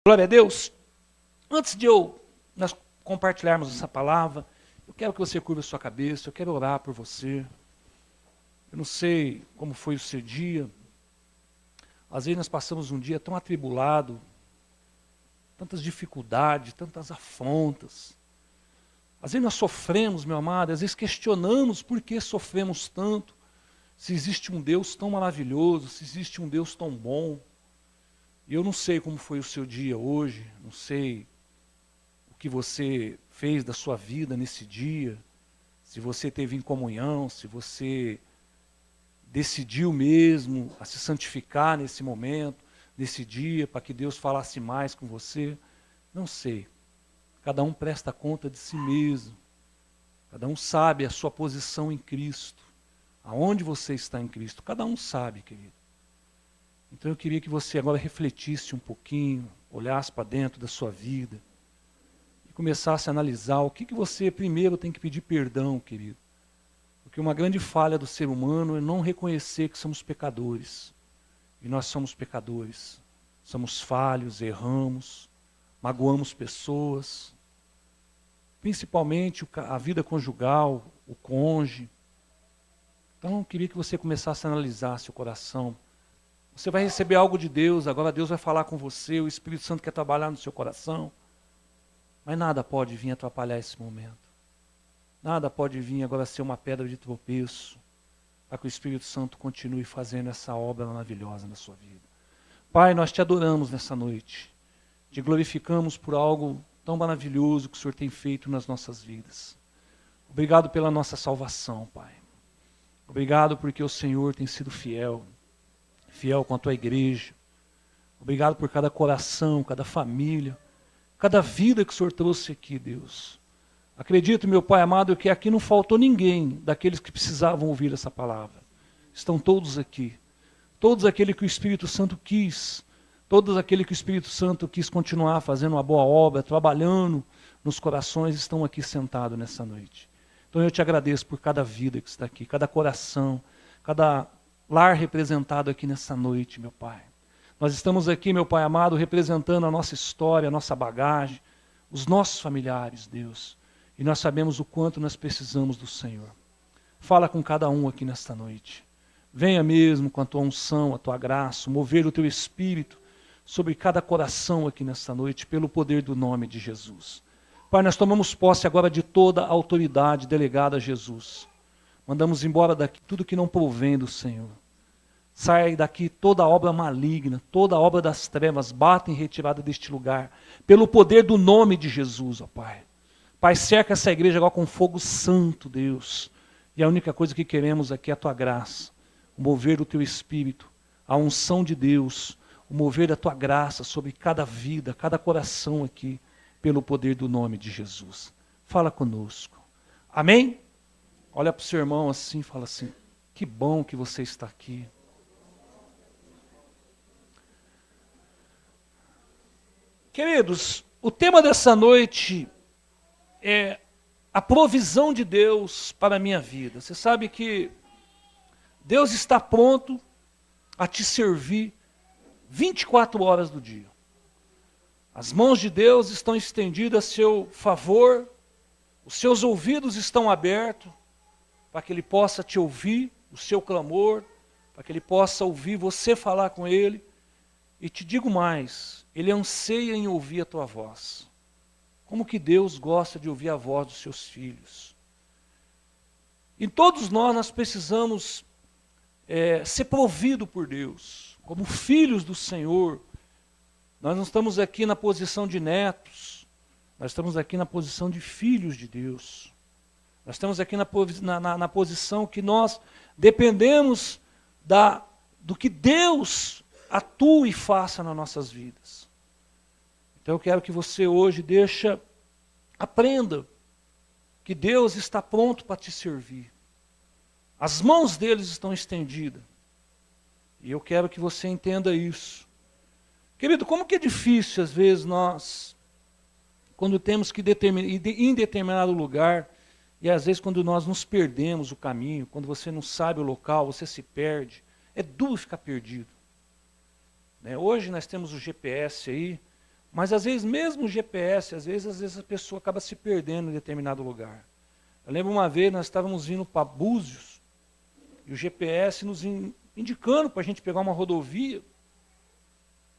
Glória a Deus. Antes de nós compartilharmos essa palavra, eu quero que você curva a sua cabeça, eu quero orar por você. Eu não sei como foi o seu dia. Às vezes nós passamos um dia tão atribulado, tantas dificuldades, tantas afrontas. Às vezes nós sofremos, meu amado, às vezes questionamos por que sofremos tanto, se existe um Deus tão maravilhoso, se existe um Deus tão bom. E eu não sei como foi o seu dia hoje, não sei o que você fez da sua vida nesse dia, se você teve em comunhão, se você decidiu mesmo a se santificar nesse momento, nesse dia, para que Deus falasse mais com você. Não sei. Cada um presta conta de si mesmo. Cada um sabe a sua posição em Cristo. Aonde você está em Cristo. Cada um sabe, querido. Então eu queria que você agora refletisse um pouquinho, olhasse para dentro da sua vida e começasse a analisar o que você primeiro tem que pedir perdão, querido. Porque uma grande falha do ser humano é não reconhecer que somos pecadores. E nós somos pecadores. Somos falhos, erramos, magoamos pessoas. Principalmente a vida conjugal, o cônjuge. Então eu queria que você começasse a analisar seu coração. Você vai receber algo de Deus, agora Deus vai falar com você, o Espírito Santo quer trabalhar no seu coração. Mas nada pode vir atrapalhar esse momento. Nada pode vir agora ser uma pedra de tropeço, para que o Espírito Santo continue fazendo essa obra maravilhosa na sua vida. Pai, nós te adoramos nessa noite. Te glorificamos por algo tão maravilhoso que o Senhor tem feito nas nossas vidas. Obrigado pela nossa salvação, Pai. Obrigado porque o Senhor tem sido fiel com a tua igreja. Obrigado por cada coração, cada família, cada vida que o Senhor trouxe aqui, Deus. Acredito, meu Pai amado, que aqui não faltou ninguém daqueles que precisavam ouvir essa palavra. Estão todos aqui. Todos aqueles que o Espírito Santo quis. Todos aqueles que o Espírito Santo quis continuar fazendo uma boa obra, trabalhando nos corações, estão aqui sentados nessa noite. Então eu te agradeço por cada vida que está aqui, cada coração, cada lar representado aqui nessa noite, meu Pai. Nós estamos aqui, meu Pai amado, representando a nossa história, a nossa bagagem, os nossos familiares, Deus. E nós sabemos o quanto nós precisamos do Senhor. Fala com cada um aqui nesta noite. Venha mesmo com a tua unção, a tua graça, mover o teu Espírito sobre cada coração aqui nesta noite, pelo poder do nome de Jesus. Pai, nós tomamos posse agora de toda a autoridade delegada a Jesus. Mandamos embora daqui tudo que não provém do Senhor. Sai daqui toda obra maligna, toda obra das trevas, bata em retirada deste lugar, pelo poder do nome de Jesus, ó Pai. Pai, cerca essa igreja agora com fogo santo, Deus. E a única coisa que queremos aqui é a tua graça, o mover do teu Espírito, a unção de Deus, o mover da tua graça sobre cada vida, cada coração aqui, pelo poder do nome de Jesus. Fala conosco. Amém? Olha para o seu irmão assim e fala assim, que bom que você está aqui. Queridos, o tema dessa noite é a provisão de Deus para a minha vida. Você sabe que Deus está pronto a te servir 24 horas do dia. As mãos de Deus estão estendidas a seu favor, os seus ouvidos estão abertos, para que Ele possa te ouvir, o seu clamor, para que Ele possa ouvir você falar com Ele. E te digo mais, Ele anseia em ouvir a tua voz. Como que Deus gosta de ouvir a voz dos seus filhos. E todos nós precisamos ser providos por Deus, como filhos do Senhor. Nós não estamos aqui na posição de netos, nós estamos aqui na posição de filhos de Deus. Nós estamos aqui na posição que nós dependemos do que Deus atua e faça nas nossas vidas. Então eu quero que você hoje aprenda que Deus está pronto para te servir. As mãos deles estão estendidas. E eu quero que você entenda isso. Querido, como que é difícil às vezes nós, quando temos que ir em determinado lugar, e às vezes quando nós nos perdemos o caminho, quando você não sabe o local, você se perde, é duro ficar perdido. Hoje nós temos o GPS aí, Mas às vezes mesmo o GPS, às vezes a pessoa acaba se perdendo em determinado lugar. Eu lembro uma vez, nós estávamos vindo para Búzios, e o GPS nos indicando para a gente pegar uma rodovia,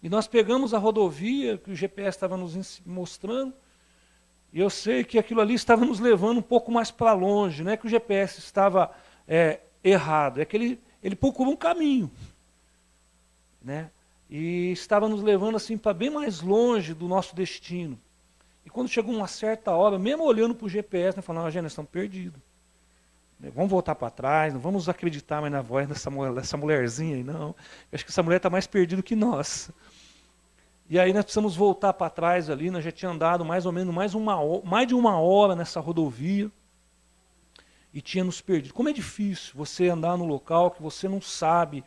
e nós pegamos a rodovia que o GPS estava nos mostrando, e eu sei que aquilo ali estava nos levando um pouco mais para longe, não é que o GPS estava errado, é que ele procurou um caminho, né? E estava nos levando assim para bem mais longe do nosso destino. E quando chegou uma certa hora, mesmo olhando para o GPS, nós falamos, gente, nós estamos perdidos. Vamos voltar para trás, não vamos acreditar mais na voz dessa mulherzinha aí, não. Eu acho que essa mulher está mais perdida que nós. E aí nós precisamos voltar para trás ali, nós já tínhamos andado mais ou menos mais de uma hora nessa rodovia e tinha nos perdido. Como é difícil você andar no local que você não sabe,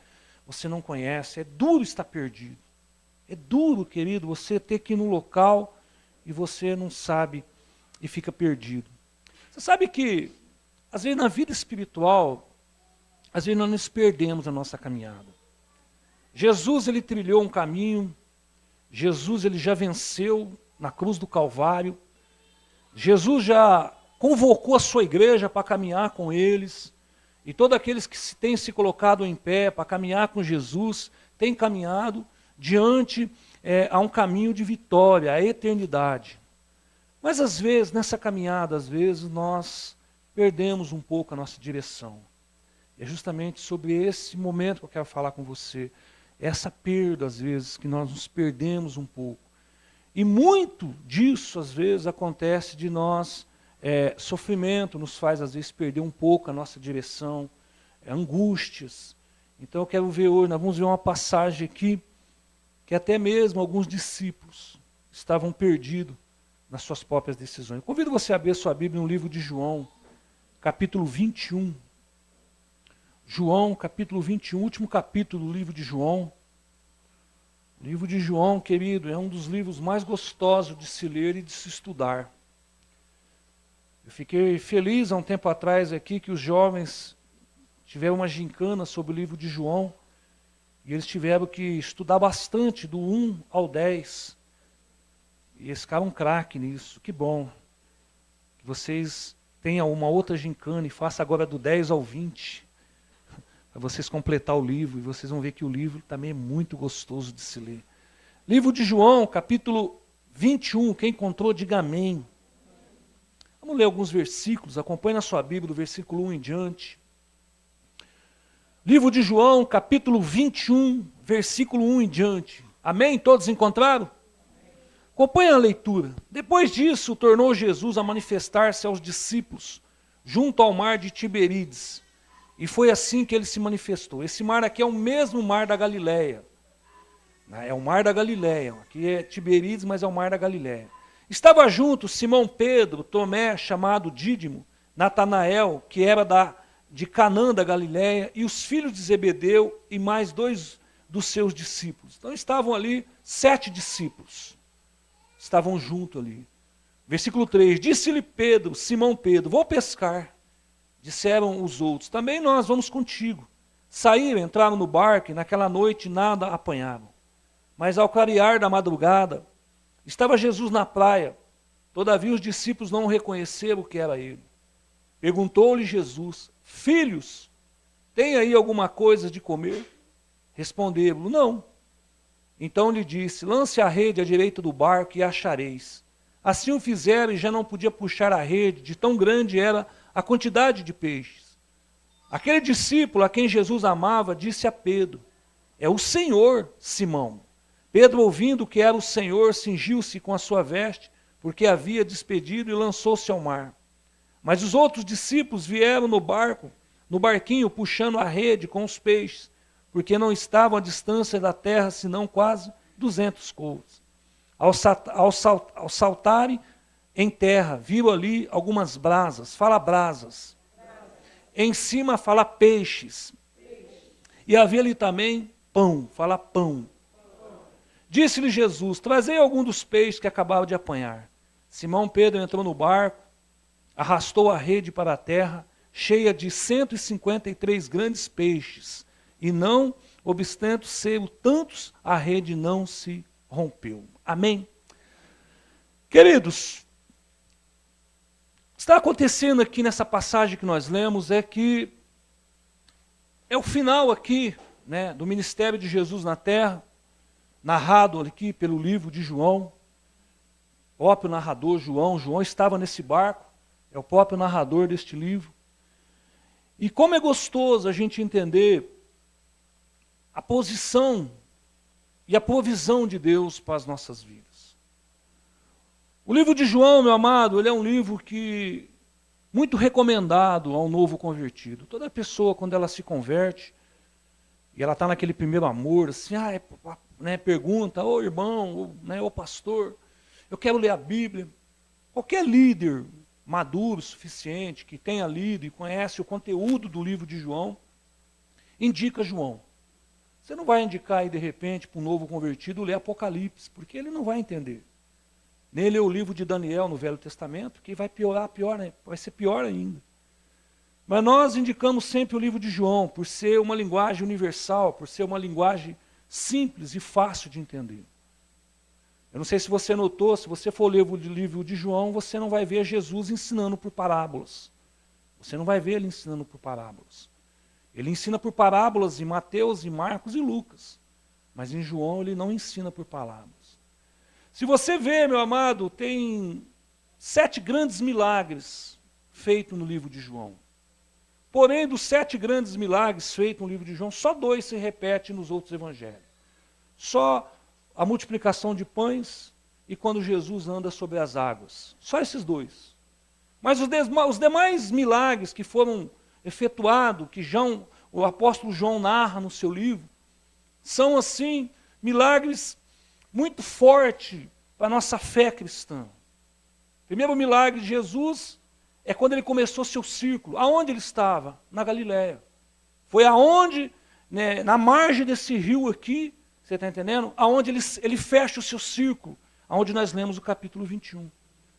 você não conhece, é duro estar perdido. É duro, querido, você ter que ir no local e você não sabe e fica perdido. Você sabe que, às vezes na vida espiritual, às vezes nós nos perdemos na nossa caminhada. Jesus, ele trilhou um caminho, Jesus, ele já venceu na cruz do Calvário, Jesus já convocou a sua igreja para caminhar com eles, e todos aqueles que têm se colocado em pé para caminhar com Jesus, têm caminhado diante a um caminho de vitória, a eternidade. Mas às vezes, nessa caminhada, às vezes nós perdemos um pouco a nossa direção. É justamente sobre esse momento que eu quero falar com você. Essa perda, às vezes, que nós nos perdemos um pouco. E muito disso, às vezes, acontece de nós, sofrimento nos faz, às vezes, perder um pouco a nossa direção, angústias. Então eu quero ver hoje, nós vamos ver uma passagem aqui, que até mesmo alguns discípulos estavam perdidos nas suas próprias decisões. Eu convido você a abrir sua Bíblia no livro de João, capítulo 21. João, capítulo 21, último capítulo do livro de João. O livro de João, querido, é um dos livros mais gostosos de se ler e de se estudar. Eu fiquei feliz há um tempo atrás aqui que os jovens tiveram uma gincana sobre o livro de João e eles tiveram que estudar bastante do 1 ao 10. E eles ficaram craque nisso. Que bom que vocês tenham uma outra gincana e façam agora do 10 ao 20. Para vocês completar o livro, e vocês vão ver que o livro também é muito gostoso de se ler. Livro de João, capítulo 21, quem encontrou, diga amém. Vamos ler alguns versículos, acompanhe na sua Bíblia, do versículo 1 em diante. Livro de João, capítulo 21, versículo 1 em diante. Amém? Todos encontraram? Acompanhe a leitura. Depois disso, tornou Jesus a manifestar-se aos discípulos, junto ao mar de Tiberíades. E foi assim que ele se manifestou. Esse mar aqui é o mesmo mar da Galileia. É o mar da Galileia. Aqui é Tiberíades, mas é o mar da Galileia. Estava junto Simão Pedro, Tomé, chamado Dídimo, Natanael, que era de Canaã da Galileia, e os filhos de Zebedeu e mais 2 dos seus discípulos. Então estavam ali 7 discípulos. Estavam junto ali. Versículo 3. Disse-lhe Pedro, Simão Pedro, vou pescar. Disseram os outros, também nós vamos contigo. Saíram, entraram no barco e naquela noite nada apanharam. Mas ao clarear da madrugada, estava Jesus na praia. Todavia os discípulos não reconheceram que era ele. Perguntou-lhe Jesus, filhos, tem aí alguma coisa de comer? Responderam, não. Então lhe disse, lance a rede à direita do barco e a achareis. Assim o fizeram e já não podia puxar a rede, de tão grande era a quantidade de peixes. Aquele discípulo a quem Jesus amava disse a Pedro, é o Senhor, Simão. Pedro, ouvindo que era o Senhor, cingiu-se com a sua veste, porque havia despedido e lançou-se ao mar. Mas os outros discípulos vieram no barquinho, puxando a rede com os peixes, porque não estavam à distância da terra, senão quase 200 côvados. Ao saltarem em terra, viram ali algumas brasas, fala brasas. Em cima fala peixes. E havia ali também pão, fala pão. Disse-lhe Jesus, trazei algum dos peixes que acabava de apanhar. Simão Pedro entrou no barco, arrastou a rede para a terra, cheia de 153 grandes peixes. E não, obstante serem tantos, a rede não se rompeu. Amém? Queridos, o que está acontecendo aqui nessa passagem que nós lemos é que é o final aqui, né, do ministério de Jesus na terra, narrado aqui pelo livro de João. O próprio narrador João estava nesse barco, é o próprio narrador deste livro. E como é gostoso a gente entender a posição e a provisão de Deus para as nossas vidas. O livro de João, meu amado, ele é um livro que muito recomendado ao novo convertido. Toda pessoa, quando ela se converte, e ela está naquele primeiro amor, assim, pergunta, ô irmão, ô pastor, eu quero ler a Bíblia. Qualquer líder maduro, suficiente, que tenha lido e conhece o conteúdo do livro de João, indica João. Você não vai indicar aí, de repente, para um novo convertido, ler Apocalipse, porque ele não vai entender. Nem ler o livro de Daniel no Velho Testamento, que vai piorar, né? Vai ser pior ainda. Mas nós indicamos sempre o livro de João, por ser uma linguagem universal, por ser uma linguagem simples e fácil de entender. Eu não sei se você notou, se você for ler o livro de João, você não vai ver Jesus ensinando por parábolas. Você não vai ver ele ensinando por parábolas. Ele ensina por parábolas em Mateus, em Marcos e Lucas. Mas em João ele não ensina por parábolas. Se você ver, meu amado, tem 7 grandes milagres feitos no livro de João. Porém, dos 7 grandes milagres feitos no livro de João, só 2 se repetem nos outros evangelhos. Só a multiplicação de pães e quando Jesus anda sobre as águas. Só esses 2. Mas os demais milagres que foram efetuados, que o apóstolo João narra no seu livro, são assim, milagres muito fortes para a nossa fé cristã. O primeiro milagre de Jesus é quando ele começou seu círculo. Aonde ele estava? Na Galileia. Foi aonde, né, na margem desse rio aqui, você está entendendo? Aonde ele fecha o seu círculo, aonde nós lemos o capítulo 21.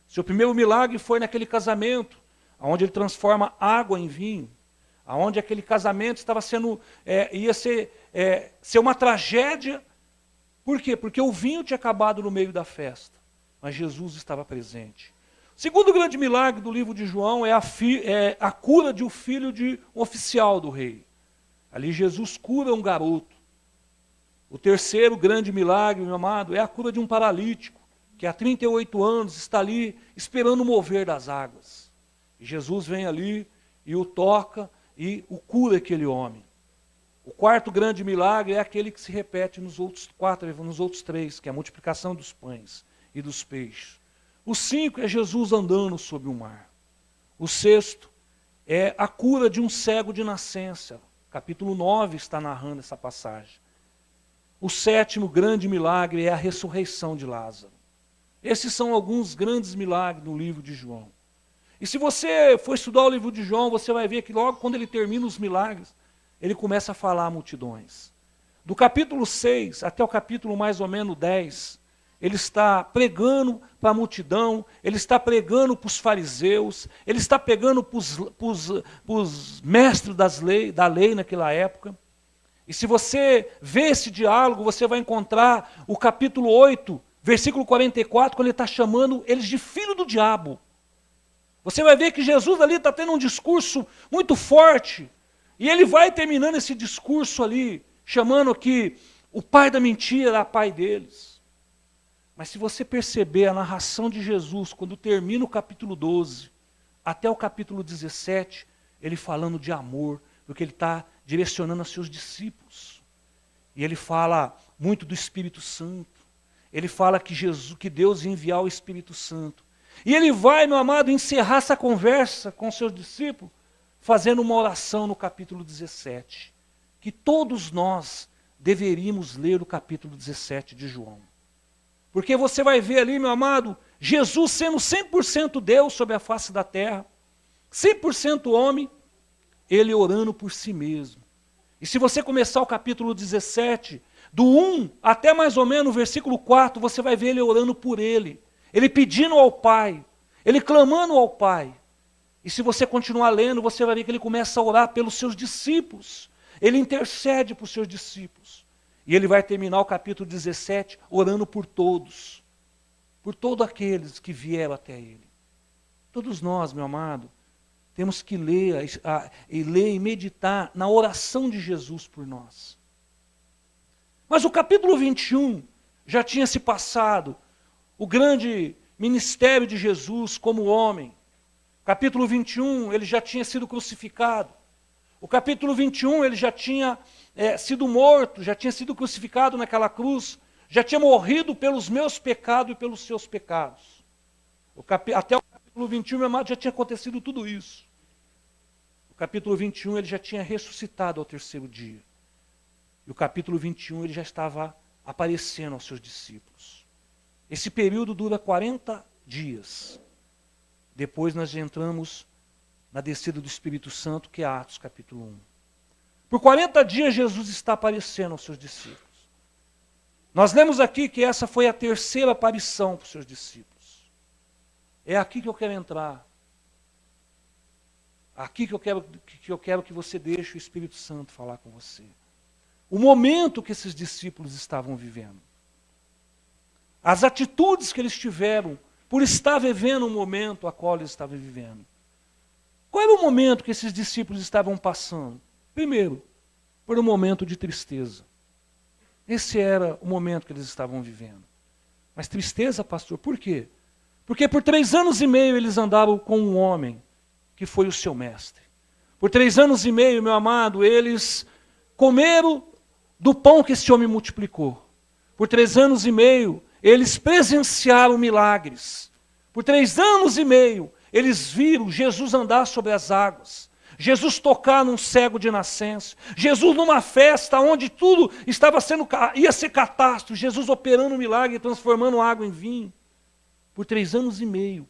Seu primeiro milagre foi naquele casamento, aonde ele transforma água em vinho, aonde aquele casamento estava sendo, ia ser uma tragédia. Por quê? Porque o vinho tinha acabado no meio da festa, mas Jesus estava presente. O segundo grande milagre do livro de João é a cura de um filho de um oficial do rei. Ali Jesus cura um garoto. O terceiro grande milagre, meu amado, é a cura de um paralítico, que há 38 anos está ali esperando o mover das águas. E Jesus vem ali e o toca e o cura aquele homem. O quarto grande milagre é aquele que se repete nos outros 3, que é a multiplicação dos pães e dos peixes. O 5 é Jesus andando sobre o mar. O 6 é a cura de um cego de nascença. Capítulo 9 está narrando essa passagem. O 7º grande milagre é a ressurreição de Lázaro. Esses são alguns grandes milagres no livro de João. E se você for estudar o livro de João, você vai ver que logo quando ele termina os milagres, ele começa a falar a multidões. Do capítulo 6 até o capítulo mais ou menos 10, ele está pregando para a multidão, ele está pregando para os fariseus, ele está pregando para os mestres da lei naquela época. E se você vê esse diálogo, você vai encontrar o capítulo 8, versículo 44, quando ele está chamando eles de filho do diabo. Você vai ver que Jesus ali está tendo um discurso muito forte, e ele vai terminando esse discurso ali, chamando que o pai da mentira era pai deles. Mas se você perceber a narração de Jesus, quando termina o capítulo 12, até o capítulo 17, ele falando de amor, porque ele está direcionando a seus discípulos. E ele fala muito do Espírito Santo. Ele fala que Deus ia enviar o Espírito Santo. E ele vai, meu amado, encerrar essa conversa com seus discípulos, fazendo uma oração no capítulo 17. Que todos nós deveríamos ler o capítulo 17 de João. Porque você vai ver ali, meu amado, Jesus sendo 100% Deus sobre a face da terra, 100% homem, ele orando por si mesmo. E se você começar o capítulo 17, do 1 até mais ou menos o versículo 4, você vai ver ele orando por ele pedindo ao Pai, ele clamando ao Pai. E se você continuar lendo, você vai ver que ele começa a orar pelos seus discípulos. Ele intercede por seus discípulos. E ele vai terminar o capítulo 17 orando por todos. por todos aqueles que vieram até Ele. Todos nós, meu amado, temos que ler e meditar na oração de Jesus por nós. Mas o capítulo 21 já tinha se passado, o grande ministério de Jesus como homem. O capítulo 21, ele já tinha sido crucificado. O capítulo 21, ele já tinha sido morto, já tinha sido crucificado naquela cruz, já tinha morrido pelos meus pecados e pelos seus pecados. Até o capítulo 21, meu amado, já tinha acontecido tudo isso. O capítulo 21, ele já tinha ressuscitado ao terceiro dia. E o capítulo 21, ele já estava aparecendo aos seus discípulos. Esse período dura 40 dias. Depois nós entramos na descida do Espírito Santo, que é Atos capítulo 1. Por 40 dias Jesus está aparecendo aos seus discípulos. Nós lemos aqui que essa foi a terceira aparição para os seus discípulos. É aqui que eu quero entrar. Aqui que eu quero que você deixe o Espírito Santo falar com você. O momento que esses discípulos estavam vivendo. As atitudes que eles tiveram por estar vivendo o momento a qual eles estavam vivendo. Qual era o momento que esses discípulos estavam passando? Primeiro, por um momento de tristeza. Esse era o momento que eles estavam vivendo. Mas tristeza, pastor, por quê? Porque por 3 anos e meio eles andaram com um homem que foi o seu mestre. Por 3 anos e meio, meu amado, eles comeram do pão que esse homem multiplicou. Por 3 anos e meio, eles presenciaram milagres. Por 3 anos e meio, eles viram Jesus andar sobre as águas. Jesus tocar num cego de nascença. Jesus numa festa onde tudo ia ser catástrofe. Jesus operando um milagre, transformando água em vinho. Por 3 anos e meio,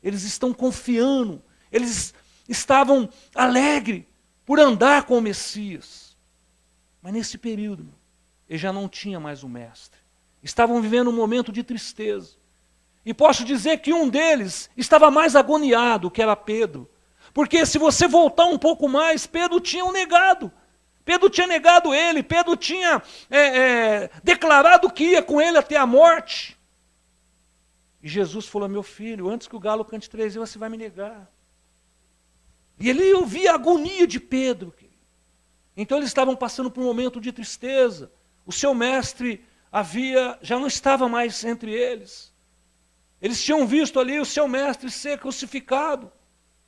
eles estão confiando. Eles estavam alegres por andar com o Messias. Mas nesse período, ele já não tinha mais o mestre. Estavam vivendo um momento de tristeza. E posso dizer que um deles estava mais agoniado, que era Pedro. Porque se você voltar um pouco mais, Pedro tinha o negado. Pedro tinha negado ele. Pedro tinha declarado que ia com ele até a morte. E Jesus falou, meu filho, antes que o galo cante 3 vezes, você vai me negar. E ele ouvia a agonia de Pedro. Então eles estavam passando por um momento de tristeza. O seu mestre já não estava mais entre eles. Eles tinham visto ali o seu mestre ser crucificado.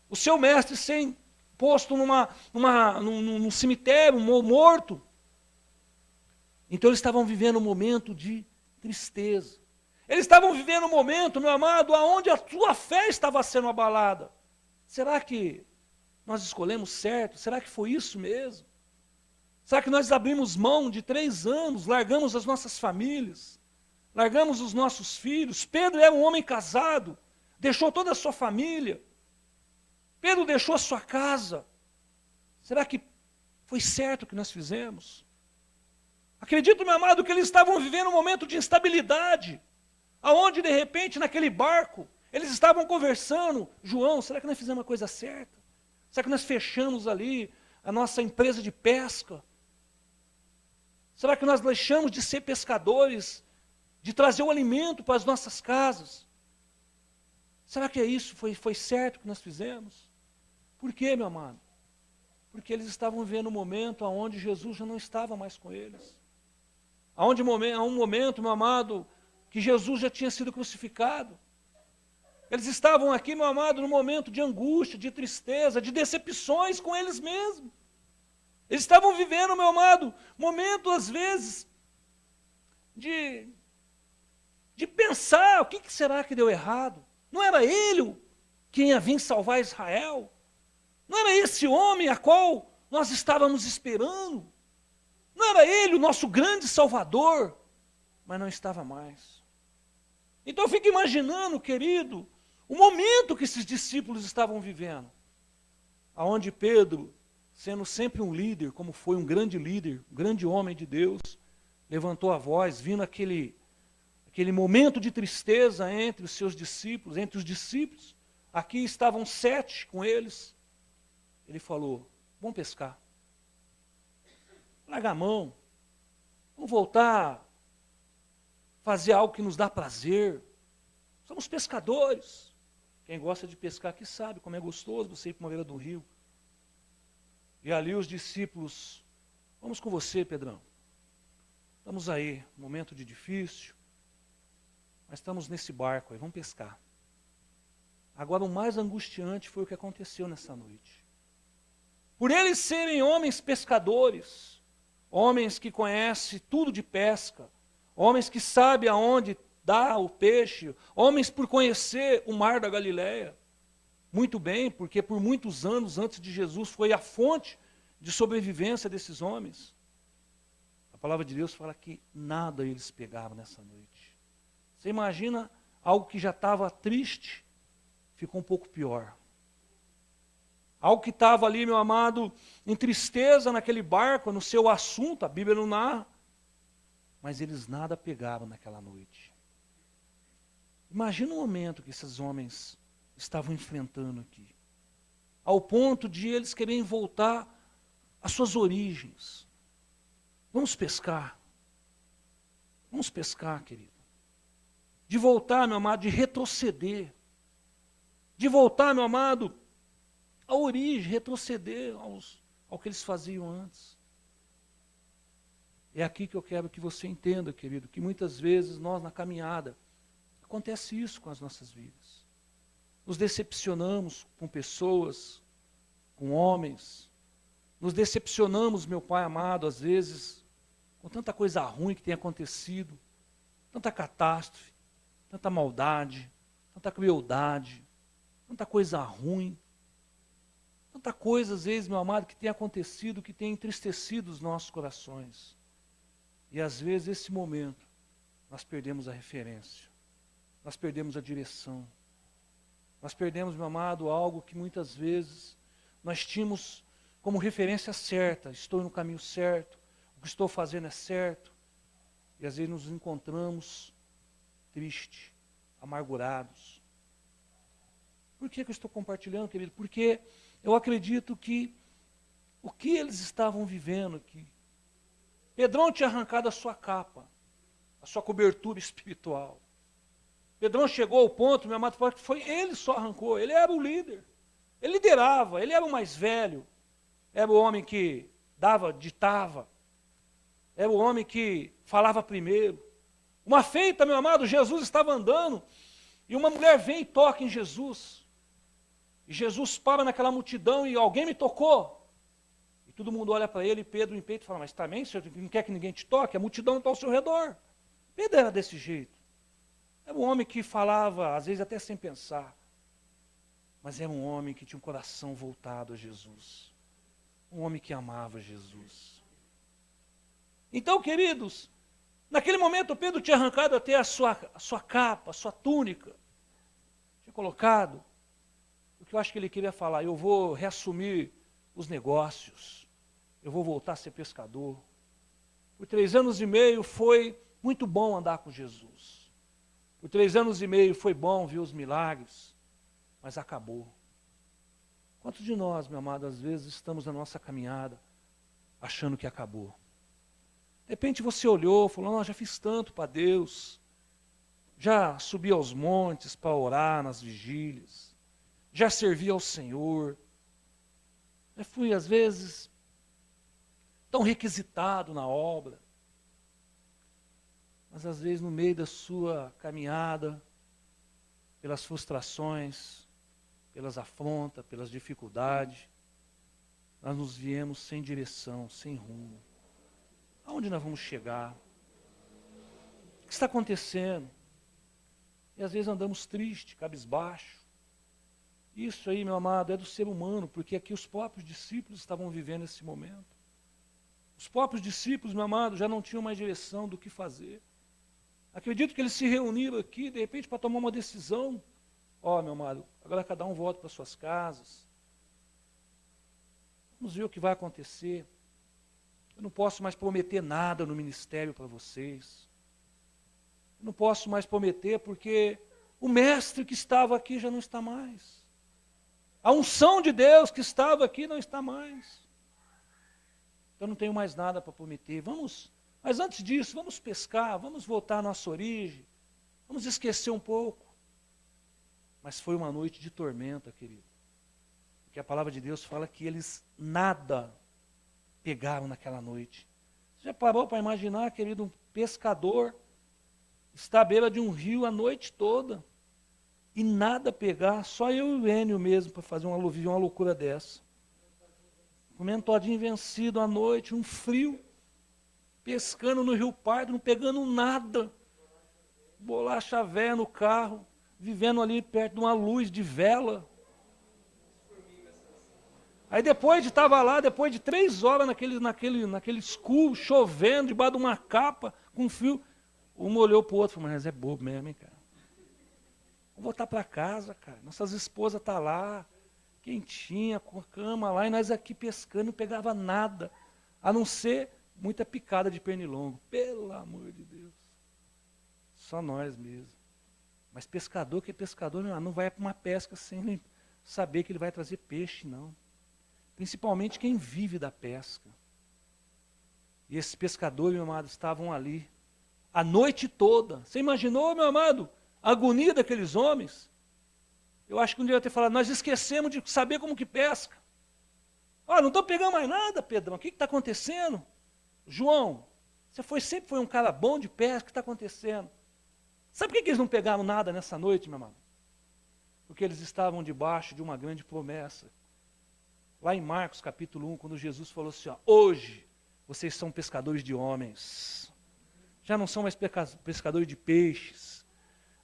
O seu mestre ser posto num cemitério, morto. Então eles estavam vivendo um momento de tristeza. Eles estavam vivendo um momento, meu amado, onde a sua fé estava sendo abalada. Será que nós escolhemos certo? Será que foi isso mesmo? Será que nós abrimos mão de 3 anos, largamos as nossas famílias, largamos os nossos filhos? Pedro era um homem casado, deixou toda a sua família. Pedro deixou a sua casa. Será que foi certo o que nós fizemos? Acredito, meu amado, que eles estavam vivendo um momento de instabilidade, aonde de repente naquele barco, eles estavam conversando, João, será que nós fizemos a coisa certa? Será que nós fechamos ali a nossa empresa de pesca? Será que nós deixamos de ser pescadores, de trazer o alimento para as nossas casas? Será que é isso? Foi certo o que nós fizemos? Por quê, meu amado? Porque eles estavam vivendo um momento onde Jesus já não estava mais com eles. Há um momento, meu amado, que Jesus já tinha sido crucificado. Eles estavam aqui, meu amado, num momento de angústia, de tristeza, de decepções com eles mesmos. Eles estavam vivendo, meu amado, momento às vezes de pensar o que será que deu errado. Não era ele quem ia vir salvar Israel? Não era esse homem a qual nós estávamos esperando? Não era ele o nosso grande salvador? Mas não estava mais. Então eu fico imaginando, querido, o momento que esses discípulos estavam vivendo. Aonde Pedro, sendo sempre um líder, como foi um grande líder, um grande homem de Deus, levantou a voz, vindo aquele momento de tristeza entre os seus discípulos, entre os discípulos. Aqui estavam 7 com eles. Ele falou, vamos pescar. Larga a mão. Vamos voltar a fazer algo que nos dá prazer. Somos pescadores. Quem gosta de pescar aqui sabe como é gostoso você ir para uma beira do rio. E ali os discípulos, vamos com você, Pedrão. Estamos aí, momento de difícil, mas estamos nesse barco aí, vamos pescar. Agora o mais angustiante foi o que aconteceu nessa noite. Por eles serem homens pescadores, homens que conhecem tudo de pesca, homens que sabem aonde dá o peixe, homens por conhecer o mar da Galileia, muito bem, porque por muitos anos antes de Jesus foi a fonte de sobrevivência desses homens. A palavra de Deus fala que nada eles pegaram nessa noite. Você imagina algo que já estava triste, ficou um pouco pior. Algo que estava ali, meu amado, em tristeza naquele barco, no seu assunto, a Bíblia não narra, mas eles nada pegaram naquela noite. Imagina o momento que esses homens estavam enfrentando aqui, ao ponto de eles quererem voltar às suas origens. Vamos pescar. Vamos pescar, querido. De voltar, meu amado, de retroceder. De voltar, meu amado, à origem, retroceder ao que eles faziam antes. É aqui que eu quero que você entenda, querido, que muitas vezes nós na caminhada, acontece isso com as nossas vidas. Nos decepcionamos com pessoas, com homens. Nos decepcionamos, meu Pai amado, às vezes, com tanta coisa ruim que tem acontecido, tanta catástrofe, tanta maldade, tanta crueldade, tanta coisa ruim, tanta coisa, às vezes, meu amado, que tem acontecido, que tem entristecido os nossos corações. E às vezes, nesse momento, nós perdemos a referência, nós perdemos a direção, nós perdemos, meu amado, algo que muitas vezes nós tínhamos como referência certa, estou no caminho certo, o que estou fazendo é certo, e às vezes nos encontramos tristes, amargurados. Por que eu estou compartilhando, querido? Porque eu acredito que o que eles estavam vivendo aqui, Pedrão tinha arrancado a sua capa, a sua cobertura espiritual. Pedrão chegou ao ponto, meu amado, que foi ele só arrancou, ele era o líder, ele liderava, ele era o mais velho, era o homem que ditava, era o homem que falava primeiro. Uma feita, meu amado, Jesus estava andando, e uma mulher vem e toca em Jesus. E Jesus para naquela multidão e alguém me tocou. E todo mundo olha para ele e Pedro em peito fala, mas também, senhor, não quer que ninguém te toque? A multidão está ao seu redor. Pedro era desse jeito. Era um homem que falava, às vezes até sem pensar. Mas era um homem que tinha um coração voltado a Jesus. Um homem que amava Jesus. Então, queridos, naquele momento Pedro tinha arrancado até a sua capa, a sua túnica. Tinha colocado. O que eu acho que ele queria falar, eu vou reassumir os negócios. Eu vou voltar a ser pescador. Por 3 anos e meio foi muito bom andar com Jesus. Por 3 anos e meio foi bom ver os milagres, mas acabou. Quantos de nós, meu amado, às vezes estamos na nossa caminhada achando que acabou? De repente você olhou, falou, não, já fiz tanto para Deus, já subi aos montes para orar nas vigílias, já servi ao Senhor, já fui às vezes tão requisitado na obra, mas às vezes no meio da sua caminhada, pelas frustrações, pelas afrontas, pelas dificuldades, nós nos viemos sem direção, sem rumo. Aonde nós vamos chegar? O que está acontecendo? E às vezes andamos tristes, cabisbaixo. Isso aí, meu amado, é do ser humano, porque aqui os próprios discípulos estavam vivendo esse momento. Os próprios discípulos, meu amado, já não tinham mais direção do que fazer. Acredito que eles se reuniram aqui, de repente, para tomar uma decisão. Ó, meu amado, agora cada um volta para suas casas. Vamos ver o que vai acontecer. Eu não posso mais prometer nada no ministério para vocês. Eu não posso mais prometer porque o mestre que estava aqui já não está mais. A unção de Deus que estava aqui não está mais. Então não tenho mais nada para prometer. Mas antes disso, vamos pescar, vamos voltar à nossa origem, vamos esquecer um pouco. Mas foi uma noite de tormenta, querido. Porque a palavra de Deus fala que eles nada pegaram naquela noite. Você já parou para imaginar, querido, um pescador está à beira de um rio a noite toda e nada pegar, só eu e o Enio mesmo para fazer uma loucura dessa. Comendo todinho vencido à noite, um frio, pescando no Rio Pardo, não pegando nada. Bolacha véia no carro, vivendo ali perto de uma luz de vela. Aí depois de 3 horas naquele escuro, chovendo, debaixo de uma capa, com frio, um olhou para o outro e falou, mas é bobo mesmo, hein, cara? Vamos voltar para casa, cara. Nossas esposas estão lá, quentinha, com a cama lá, e nós aqui pescando, não pegava nada, a não ser muita picada de pernilongo. Pelo amor de Deus. Só nós mesmo. Mas pescador, que é pescador, não vai para uma pesca sem saber que ele vai trazer peixe, não. Principalmente quem vive da pesca. E esses pescadores, meu amado, estavam ali a noite toda. Você imaginou, meu amado, a agonia daqueles homens? Eu acho que um dia eu ia ter falado, nós esquecemos de saber como que pesca. Não estou pegando mais nada, Pedrão, o que está acontecendo? João, você sempre foi um cara bom de pesca, o que está acontecendo? Sabe por que eles não pegaram nada nessa noite, meu amado? Porque eles estavam debaixo de uma grande promessa. Lá em Marcos capítulo 1, quando Jesus falou assim, hoje vocês são pescadores de homens. Já não são mais pescadores de peixes.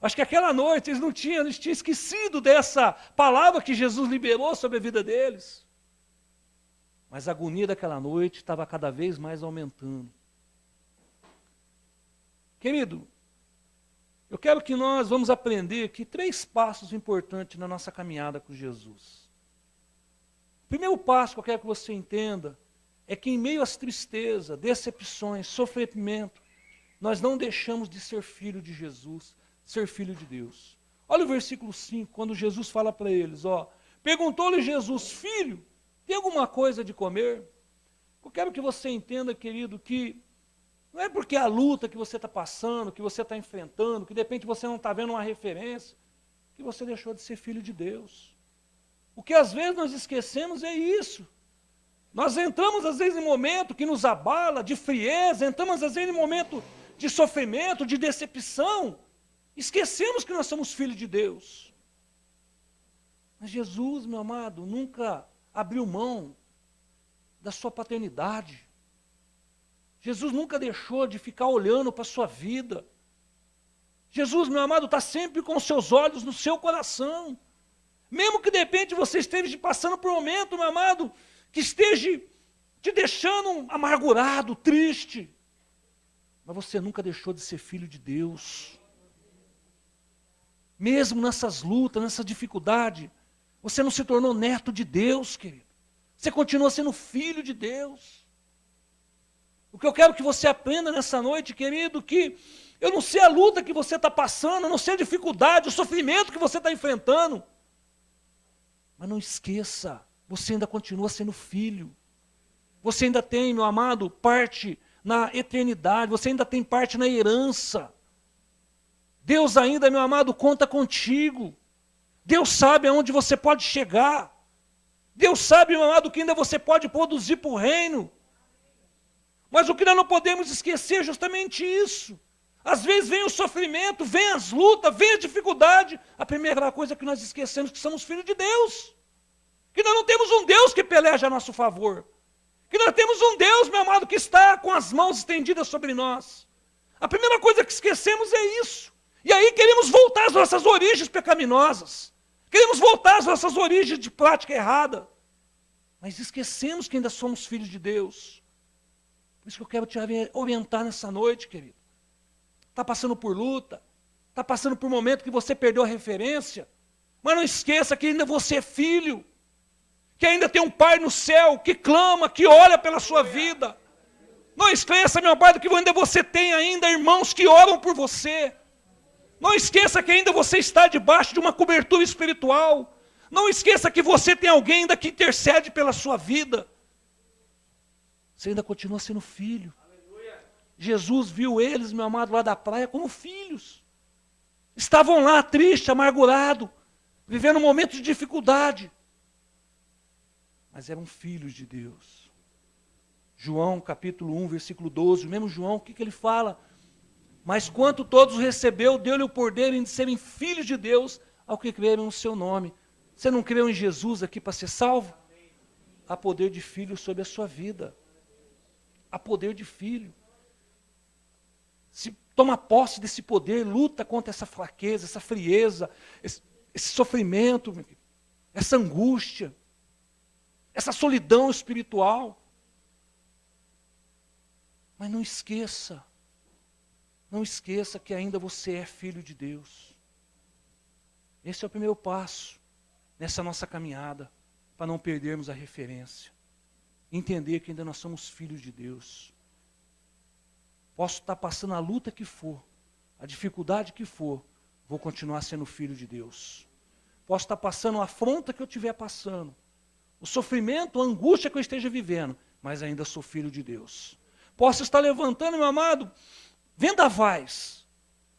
Acho que aquela noite eles tinham esquecido dessa palavra que Jesus liberou sobre a vida deles. Mas a agonia daquela noite estava cada vez mais aumentando. Querido, eu quero que nós vamos aprender aqui 3 passos importantes na nossa caminhada com Jesus. O primeiro passo que eu quero que você entenda é que em meio às tristezas, decepções, sofrimento, nós não deixamos de ser filho de Jesus, ser filho de Deus. Olha o versículo 5, quando Jesus fala para eles, perguntou-lhe Jesus, filho, tem alguma coisa de comer? Eu quero que você entenda, querido, que não é porque a luta que você está passando, que você está enfrentando, que de repente você não está vendo uma referência, que você deixou de ser filho de Deus. O que às vezes nós esquecemos é isso. Nós entramos às vezes em momento que nos abala, de frieza, entramos às vezes em momento de sofrimento, de decepção, esquecemos que nós somos filhos de Deus. Mas Jesus, meu amado, nunca abriu mão da sua paternidade. Jesus nunca deixou de ficar olhando para a sua vida. Jesus, meu amado, está sempre com os seus olhos no seu coração. Mesmo que de repente você esteja passando por um momento, meu amado, que esteja te deixando amargurado, triste. Mas você nunca deixou de ser filho de Deus. Mesmo nessas lutas, nessa dificuldade, você não se tornou neto de Deus, querido. Você continua sendo filho de Deus. O que eu quero que você aprenda nessa noite, querido, que eu não sei a luta que você está passando, eu não sei a dificuldade, o sofrimento que você está enfrentando. Mas não esqueça, você ainda continua sendo filho. Você ainda tem, meu amado, parte na eternidade, você ainda tem parte na herança. Deus ainda, meu amado, conta contigo. Deus sabe aonde você pode chegar. Deus sabe, meu amado, que ainda você pode produzir para o reino. Mas o que nós não podemos esquecer é justamente isso. Às vezes vem o sofrimento, vem as lutas, vem a dificuldade. A primeira coisa que nós esquecemos é que somos filhos de Deus. Que nós não temos um Deus que peleja a nosso favor. Que nós temos um Deus, meu amado, que está com as mãos estendidas sobre nós. A primeira coisa que esquecemos é isso. E aí queremos voltar às nossas origens pecaminosas. Queremos voltar às nossas origens de prática errada. Mas esquecemos que ainda somos filhos de Deus. Por isso que eu quero te orientar nessa noite, querido. Está passando por luta. Está passando por um momento que você perdeu a referência. Mas não esqueça que ainda você é filho. Que ainda tem um Pai no céu que clama, que olha pela sua vida. Não esqueça, meu Pai, que ainda você tem ainda irmãos que oram por você. Não esqueça que ainda você está debaixo de uma cobertura espiritual. Não esqueça que você tem alguém ainda que intercede pela sua vida. Você ainda continua sendo filho. Aleluia. Jesus viu eles, meu amado, lá da praia como filhos. Estavam lá tristes, amargurados. vivendo um momento de dificuldade, mas eram filhos de Deus. João capítulo 1, versículo 12, o mesmo João, o que ele fala? Mas quanto todos recebeu, deu-lhe o poder de serem filhos de Deus, ao que creram no seu nome. Você não creu em Jesus aqui para ser salvo? Há poder de filho sobre a sua vida. Há poder de filho. Se toma posse desse poder, luta contra essa fraqueza, essa frieza, esse sofrimento, essa angústia, essa solidão espiritual. Mas não esqueça que ainda você é filho de Deus. Esse é o primeiro passo nessa nossa caminhada, para não perdermos a referência. Entender que ainda nós somos filhos de Deus. Posso estar passando a luta que for, a dificuldade que for, vou continuar sendo filho de Deus. Posso estar passando a afronta que eu estiver passando, o sofrimento, a angústia que eu esteja vivendo, mas ainda sou filho de Deus. Posso estar levantando, meu amado, vendavais.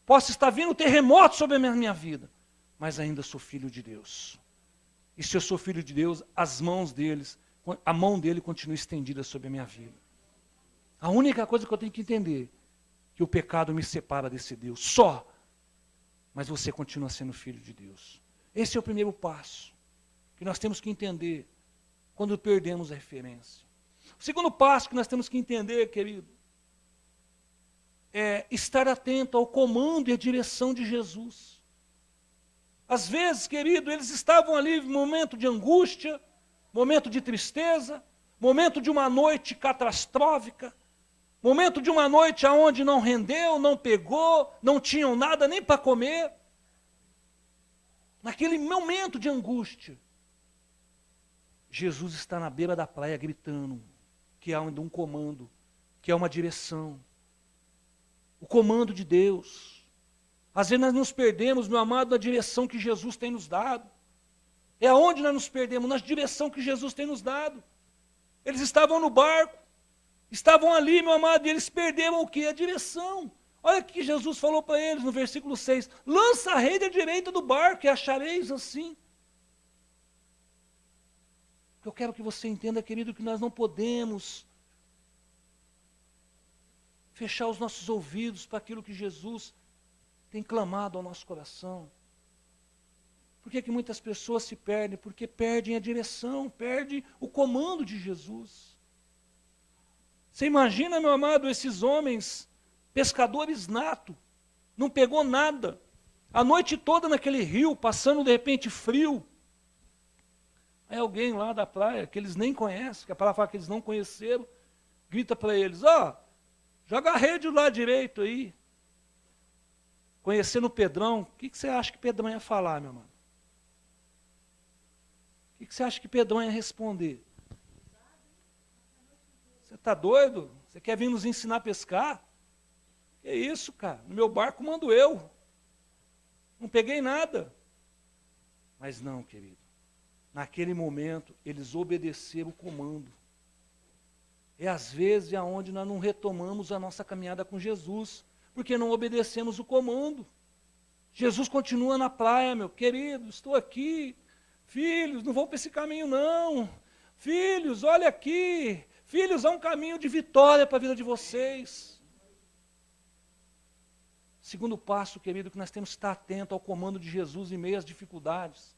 Posso estar vindo terremotos sobre a minha vida, mas ainda sou filho de Deus. E se eu sou filho de Deus, a mão dele continua estendida sobre a minha vida. A única coisa que eu tenho que entender, que o pecado me separa desse Deus, só. Mas você continua sendo filho de Deus. Esse é o primeiro passo, que nós temos que entender, quando perdemos a referência. O segundo passo que nós temos que entender, querido, é estar atento ao comando e à direção de Jesus. Às vezes, querido, eles estavam ali em momento de angústia, momento de tristeza, momento de uma noite catastrófica, momento de uma noite onde não rendeu, não pegou, não tinham nada nem para comer. Naquele momento de angústia, Jesus está na beira da praia gritando que há um comando, que há uma direção. O comando de Deus. Às vezes nós nos perdemos, meu amado, na direção que Jesus tem nos dado. É aonde nós nos perdemos? Na direção que Jesus tem nos dado. Eles estavam no barco, estavam ali, meu amado, e eles perderam o quê? A direção. Olha o que Jesus falou para eles no versículo 6. Lança a rede à direita do barco e achareis assim. Eu quero que você entenda, querido, que nós não podemos fechar os nossos ouvidos para aquilo que Jesus tem clamado ao nosso coração. Por que muitas pessoas se perdem? Porque perdem a direção, perdem o comando de Jesus. Você imagina, meu amado, esses homens, pescadores nato, não pegou nada, a noite toda naquele rio, passando de repente frio. Aí alguém lá da praia, que eles nem conhecem, que a palavra fala que eles não conheceram, grita para eles, joga a rede do lado direito aí. Conhecendo o Pedrão, o que você acha que Pedrão ia falar, meu irmão? O que você acha que Pedrão ia responder? Você está doido? Você quer vir nos ensinar a pescar? Que isso, cara? No meu barco mando eu. Não peguei nada. Mas não, querido. Naquele momento, eles obedeceram o comando. É às vezes aonde nós não retomamos a nossa caminhada com Jesus, porque não obedecemos o comando. Jesus continua na praia, meu querido, estou aqui. Filhos, não vão para esse caminho não. Filhos, olha aqui. Filhos, há um caminho de vitória para a vida de vocês. Segundo passo, querido, que nós temos que estar atento ao comando de Jesus em meio às dificuldades.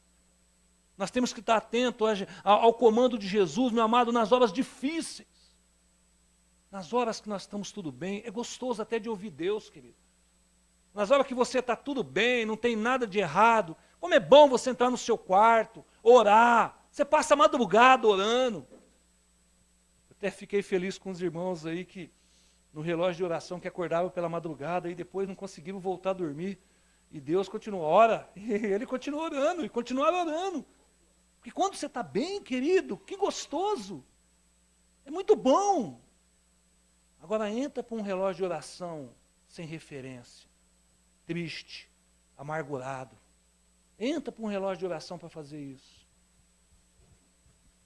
Nós temos que estar atento ao comando de Jesus, meu amado, nas horas difíceis. Nas horas que nós estamos tudo bem, é gostoso até de ouvir Deus, querido. Nas horas que você está tudo bem, não tem nada de errado, como é bom você entrar no seu quarto, orar. Você passa a madrugada orando. Eu até fiquei feliz com os irmãos aí que, no relógio de oração, que acordavam pela madrugada e depois não conseguiram voltar a dormir. E Deus continua, ora, e ele continua orando, e continuava orando. Porque quando você está bem, querido, que gostoso. É muito bom. Agora entra para um relógio de oração sem referência, triste, amargurado. Entra para um relógio de oração para fazer isso.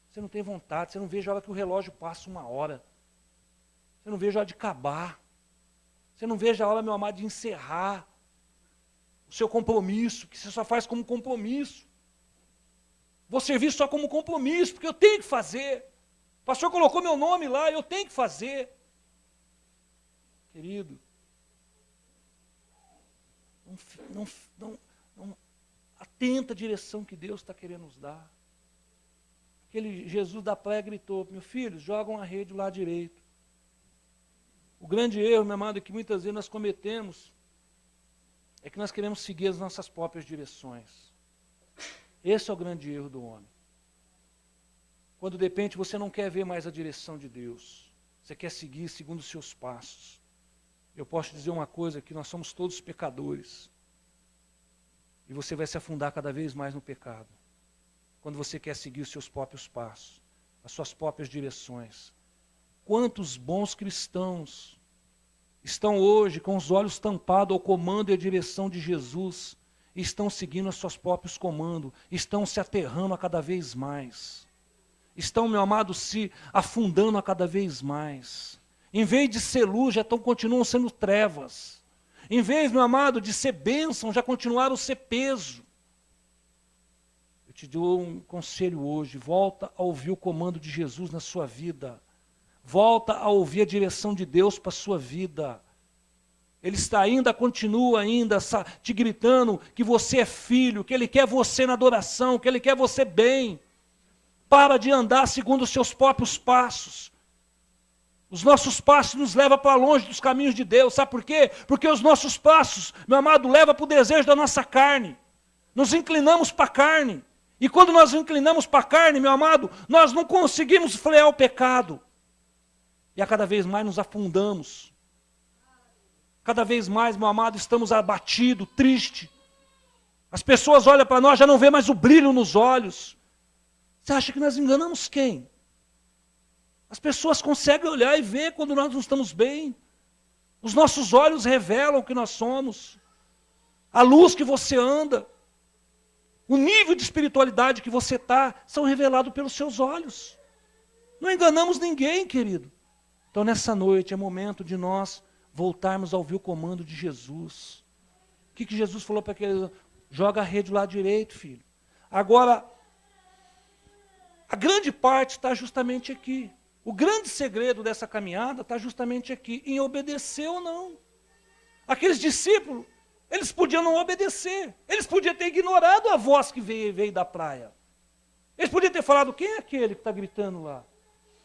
Você não tem vontade, você não vê a hora que o relógio passa 1 hora. Você não vê a hora de acabar. Você não vê a hora, meu amado, de encerrar o seu compromisso, que você só faz como compromisso. Vou servir só como compromisso, porque eu tenho que fazer. O pastor colocou meu nome lá, eu tenho que fazer. Querido, não atenta a direção que Deus está querendo nos dar. Aquele Jesus da praia gritou, meus filhos, jogam a rede lá direito. O grande erro, meu amado, que muitas vezes nós cometemos, é que nós queremos seguir as nossas próprias direções. Esse é o grande erro do homem. Quando de repente você não quer ver mais a direção de Deus, você quer seguir segundo os seus passos. Eu posso te dizer uma coisa, que nós somos todos pecadores. E você vai se afundar cada vez mais no pecado. Quando você quer seguir os seus próprios passos, as suas próprias direções. Quantos bons cristãos estão hoje com os olhos tampados ao comando e à direção de Jesus, e estão seguindo os seus próprios comandos, estão se aterrando a cada vez mais. Estão, meu amado, se afundando a cada vez mais. Em vez de ser luz, continuam sendo trevas. Em vez, meu amado, de ser bênção, já continuaram a ser peso. Eu te dou um conselho hoje, volta a ouvir o comando de Jesus na sua vida. Volta a ouvir a direção de Deus para a sua vida. Ele continua ainda te gritando que você é filho, que Ele quer você na adoração, que Ele quer você bem. Para de andar segundo os seus próprios passos. Os nossos passos nos levam para longe dos caminhos de Deus. Sabe por quê? Porque os nossos passos, meu amado, levam para o desejo da nossa carne. Nos inclinamos para a carne. E quando nós nos inclinamos para a carne, meu amado, nós não conseguimos frear o pecado. E a cada vez mais nos afundamos. Cada vez mais, meu amado, estamos abatidos, tristes. As pessoas olham para nós, já não vê mais o brilho nos olhos. Você acha que nós enganamos quem? As pessoas conseguem olhar e ver quando nós não estamos bem. Os nossos olhos revelam o que nós somos. A luz que você anda, o nível de espiritualidade que você está, são revelados pelos seus olhos. Não enganamos ninguém, querido. Então nessa noite é momento de nós voltarmos a ouvir o comando de Jesus. O que Jesus falou para aquele? Joga a rede do lado direito, filho. Agora, a grande parte está justamente aqui. O grande segredo dessa caminhada está justamente aqui, em obedecer ou não. Aqueles discípulos, eles podiam não obedecer. Eles podiam ter ignorado a voz que veio da praia. Eles podiam ter falado, quem é aquele que está gritando lá?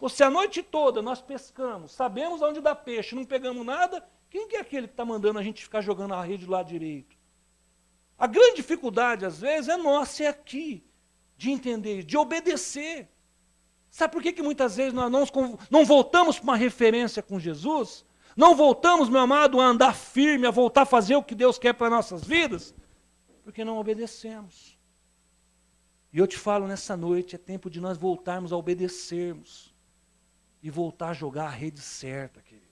Se a noite toda nós pescamos, sabemos onde dá peixe, não pegamos nada, quem que é aquele que está mandando a gente ficar jogando a rede do lado direito? A grande dificuldade, às vezes, é nossa, é aqui, de entender, de obedecer. Sabe por que muitas vezes nós não voltamos para uma referência com Jesus? Não voltamos, meu amado, a andar firme, a voltar a fazer o que Deus quer para nossas vidas? Porque não obedecemos. E eu te falo, nessa noite, é tempo de nós voltarmos a obedecermos. E voltar a jogar a rede certa, querido.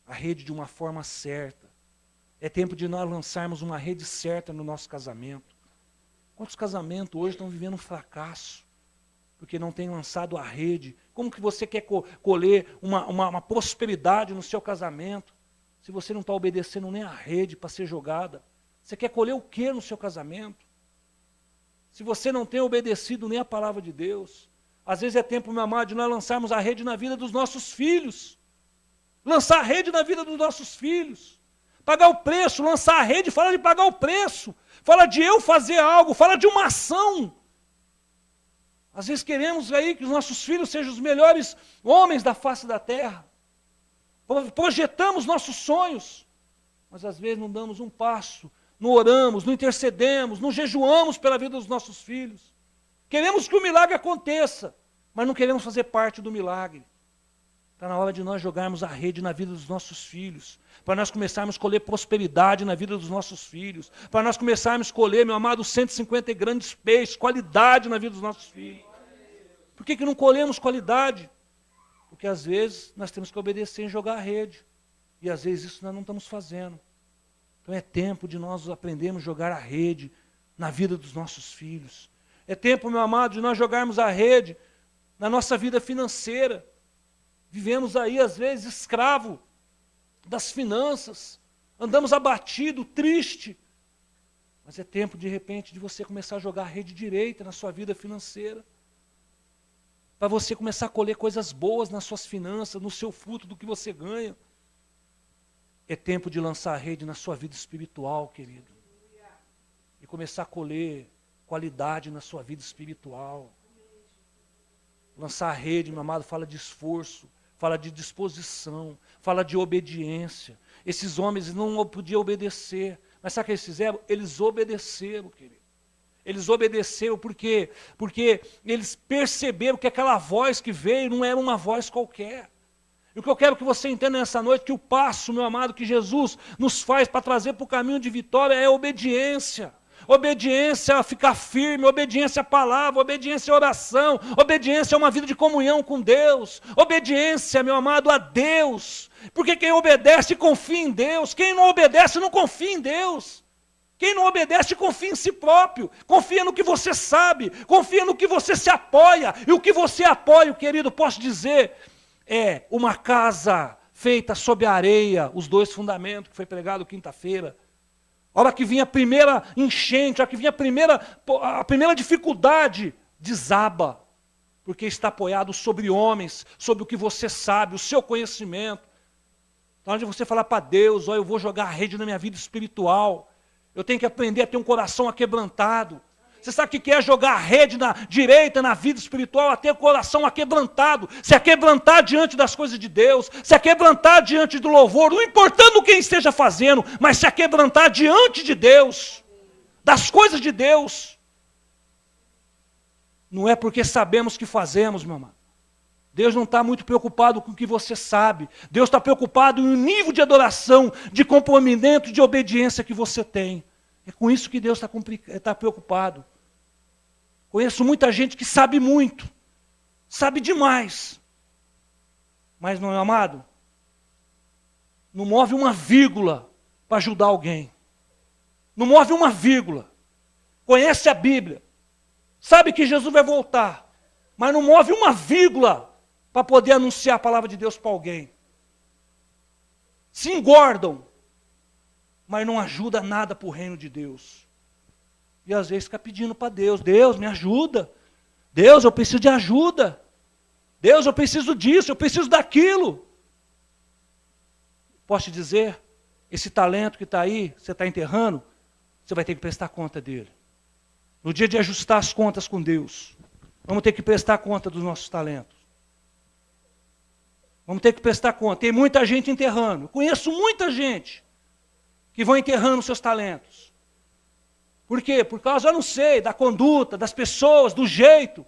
A rede de uma forma certa. É tempo de nós lançarmos uma rede certa no nosso casamento. Quantos casamentos hoje estão vivendo um fracasso? Porque não tem lançado a rede. Como que você quer colher uma prosperidade no seu casamento, se você não está obedecendo nem a rede para ser jogada? Você quer colher o que no seu casamento? Se você não tem obedecido nem a palavra de Deus. Às vezes é tempo, meu amado, de nós lançarmos a rede na vida dos nossos filhos. Lançar a rede na vida dos nossos filhos. Pagar o preço, lançar a rede, fala de pagar o preço. Fala de eu fazer algo, fala de uma ação. Às vezes queremos aí que os nossos filhos sejam os melhores homens da face da terra. Projetamos nossos sonhos, mas às vezes não damos um passo, não oramos, não intercedemos, não jejuamos pela vida dos nossos filhos. Queremos que o milagre aconteça, mas não queremos fazer parte do milagre. Está na hora de nós jogarmos a rede na vida dos nossos filhos, para nós começarmos a colher prosperidade na vida dos nossos filhos, para nós começarmos a colher, meu amado, 150 grandes peixes, qualidade na vida dos nossos filhos. Por que não colhemos qualidade? Porque às vezes nós temos que obedecer em jogar a rede, e às vezes isso nós não estamos fazendo. Então é tempo de nós aprendermos a jogar a rede na vida dos nossos filhos. É tempo, meu amado, de nós jogarmos a rede na nossa vida financeira. Vivemos aí, às vezes, escravo das finanças. Andamos abatido, triste. Mas é tempo, de repente, de você começar a jogar a rede direita na sua vida financeira. Para você começar a colher coisas boas nas suas finanças, no seu fruto do que você ganha. É tempo de lançar a rede na sua vida espiritual, querido. E começar a colher qualidade na sua vida espiritual. Lançar a rede, meu amado, fala de esforço, fala de disposição, fala de obediência. Esses homens não podiam obedecer. Mas sabe o que eles fizeram? Eles obedeceram, querido. Eles obedeceram porque eles perceberam que aquela voz que veio não era uma voz qualquer. E o que eu quero que você entenda nessa noite, que o passo, meu amado, que Jesus nos faz para trazer para o caminho de vitória é obediência. Obediência a ficar firme, obediência à palavra, obediência à oração, obediência a uma vida de comunhão com Deus, obediência, meu amado, a Deus. Porque quem obedece confia em Deus, quem não obedece não confia em Deus. Quem não obedece confia em si próprio, confia no que você sabe, confia no que você se apoia. E o que você apoia, querido, posso dizer, é uma casa feita sobre a areia, os 2 fundamentos que foi pregado quinta-feira. A hora que vinha a primeira enchente, a hora que vinha a primeira dificuldade, desaba. Porque está apoiado sobre homens, sobre o que você sabe, o seu conhecimento. Na hora de você falar para Deus, eu vou jogar a rede na minha vida espiritual. Eu tenho que aprender a ter um coração aquebrantado. Você sabe o que é jogar a rede na direita, na vida espiritual, a ter o coração aquebrantado, se aquebrantar diante das coisas de Deus, se aquebrantar diante do louvor, não importando quem esteja fazendo, mas se aquebrantar diante de Deus, das coisas de Deus. Não é porque sabemos que fazemos, meu amado. Deus não está muito preocupado com o que você sabe. Deus está preocupado no nível de adoração, de comprometimento, de obediência que você tem. É com isso que Deus está preocupado. Conheço muita gente que sabe muito, sabe demais. Mas, meu amado, não move uma vírgula para ajudar alguém. Não move uma vírgula. Conhece a Bíblia. Sabe que Jesus vai voltar. Mas não move uma vírgula para poder anunciar a palavra de Deus para alguém. Se engordam, mas não ajuda nada para o reino de Deus. E às vezes fica pedindo para Deus, Deus me ajuda, Deus eu preciso de ajuda, Deus eu preciso disso, eu preciso daquilo. Posso te dizer, esse talento que está aí, você está enterrando, você vai ter que prestar conta dele. No dia de ajustar as contas com Deus, vamos ter que prestar conta dos nossos talentos. Vamos ter que prestar conta. Tem muita gente enterrando. Eu conheço muita gente que vão enterrando seus talentos. Por quê? Por causa, eu não sei, da conduta, das pessoas, do jeito.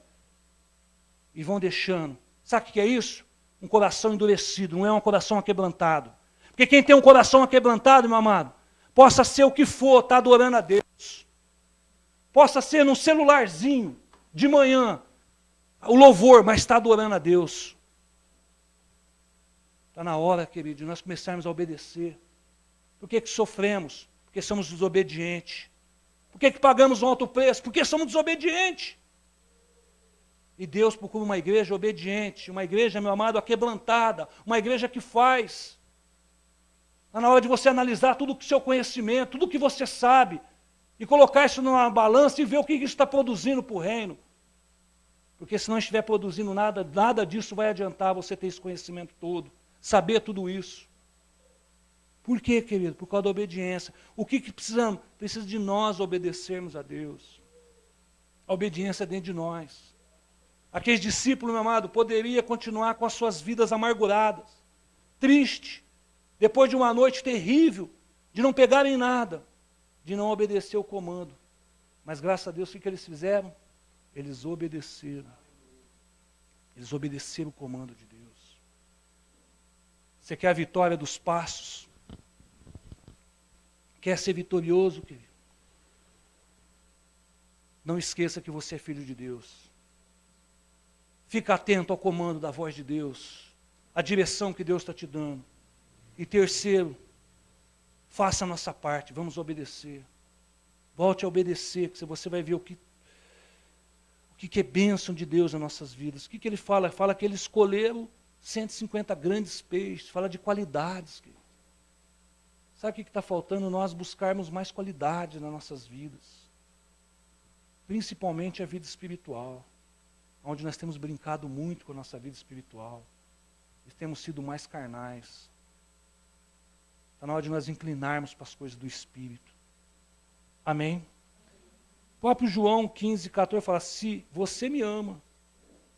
E vão deixando. Sabe o que é isso? Um coração endurecido, não é um coração aquebrantado. Porque quem tem um coração aquebrantado, meu amado, possa ser o que for, está adorando a Deus. Possa ser num celularzinho, de manhã, o louvor, mas está adorando a Deus. Está na hora, querido, de nós começarmos a obedecer. Por que sofremos? Porque somos desobedientes. Por que pagamos um alto preço? Porque somos desobedientes. E Deus procura uma igreja obediente, uma igreja, meu amado, aquebrantada, uma igreja que faz. Está na hora de você analisar tudo o seu conhecimento, tudo o que você sabe, e colocar isso numa balança e ver o que isso está produzindo para o reino. Porque se não estiver produzindo nada, nada disso vai adiantar você ter esse conhecimento todo, saber tudo isso. Por quê, querido? Por causa da obediência. O que precisamos? Precisa de nós obedecermos a Deus. A obediência é dentro de nós. Aqueles discípulos, meu amado, poderiam continuar com as suas vidas amarguradas, triste, depois de uma noite terrível, de não pegarem nada, de não obedecer o comando. Mas graças a Deus, o que eles fizeram? Eles obedeceram. Eles obedeceram o comando de Deus. Você quer a vitória dos passos? Quer ser vitorioso, querido? Não esqueça que você é filho de Deus. Fica atento ao comando da voz de Deus, à direção que Deus está te dando. E terceiro, faça a nossa parte, vamos obedecer. Volte a obedecer, que você vai ver o que é bênção de Deus nas nossas vidas. O que ele fala? Ele fala que eles escolheram 150 grandes peixes, fala de qualidades, querido. Sabe o que está faltando? Nós buscarmos mais qualidade nas nossas vidas. Principalmente a vida espiritual. Onde nós temos brincado muito com a nossa vida espiritual. E temos sido mais carnais. Está na hora de nós inclinarmos para as coisas do Espírito. Amém? O próprio João 15, 14 fala, se você me ama,